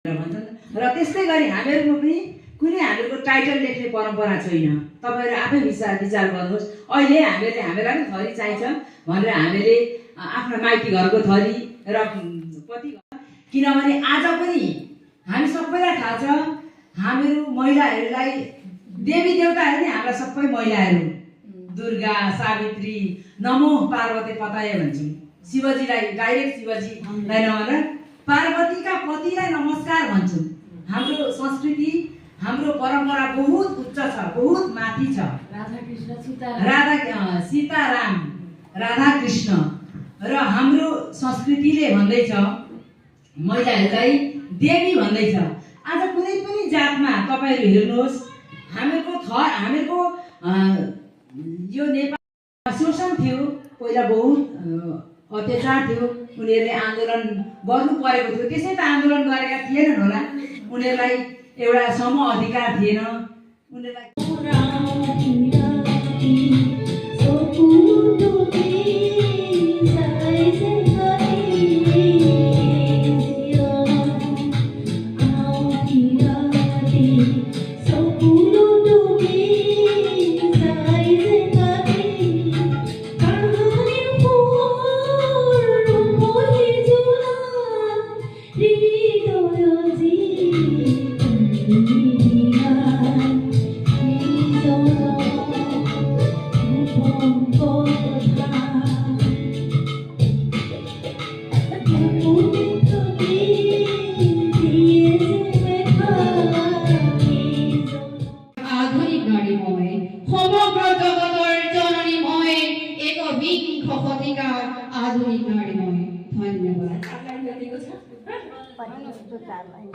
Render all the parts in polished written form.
भन्छन्। र त्यस्तै गरी हामीहरूको पनि कुनै हामीहरूको टाइटल लेख्ने परम्परा छैन। तपाईहरु आफै विचार गर्नुहोस्। अहिले हामीलाई पनि थरी चाहिन्छ भनेर हामीले आफ्नो माइती घरको थरी र पति, किनभने आज पनि हामी सबैलाई थाहा छ हामीहरू महिलाहरूलाई देवी देवताहरू नै हाम्रा सबै महिलाहरू दुर्गा, सावित्री, नमो पार्वती पताये भन्छौँ। शिवजीलाई डाइरेक्ट शिवजीलाई नभनेर पार्वतीका पतिलाई नमस्कार भन्छौँ। हाम्रो संस्कृति, हाम्रो परम्परा बहुत उच्च छ, बहुत माथि छ। सीताराम, राधा कृष्ण र हाम्रो संस्कृतिले भन्दैछ महिलाहरूलाई देवी भन्दैछ। आज कुनै पनि जातमा तपाईहरु हेर्नुहोस्, हामीहरूको यो नेपाल शोषण थियो, पहिला बहुत अत्याचार थियो। उनीहरूले आन्दोलन गर्नु परेको थियो, त्यसै त आन्दोलन गरेका थिएनन् होला। उनीहरूलाई एउटा सम अधिकार थिएन। उनीहरूलाई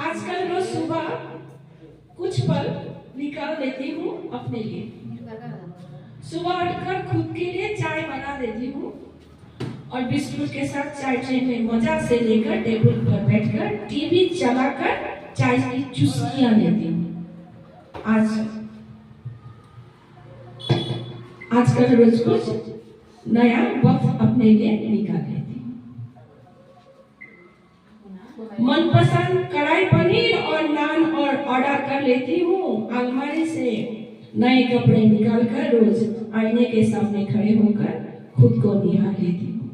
आजकल रोज सुबह कुछ पल निकाल लेती हूँ अपने लिए। सुबह उठकर खुद के लिए चाय बना देती हूँ और बिस्कुट के साथ चाय ट्रे में मजा से लेकर टेबल पर बैठकर टीवी चलाकर चाय की चुस्कियां लेती हूँ। आजकल रोज कुछ नया वक्त अपने लिए निकाल लेती हूँ। मनपसंद कढ़ाई पनीर और नान और ऑर्डर कर लेती हूँ। अलमारी से नए कपड़े निकालकर रोज आईने के सामने खड़े होकर खुद को निहार लेती हूँ।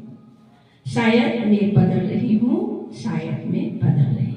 शायद मैं बदल रही हूँ, शायद मैं बदल रही हूँ।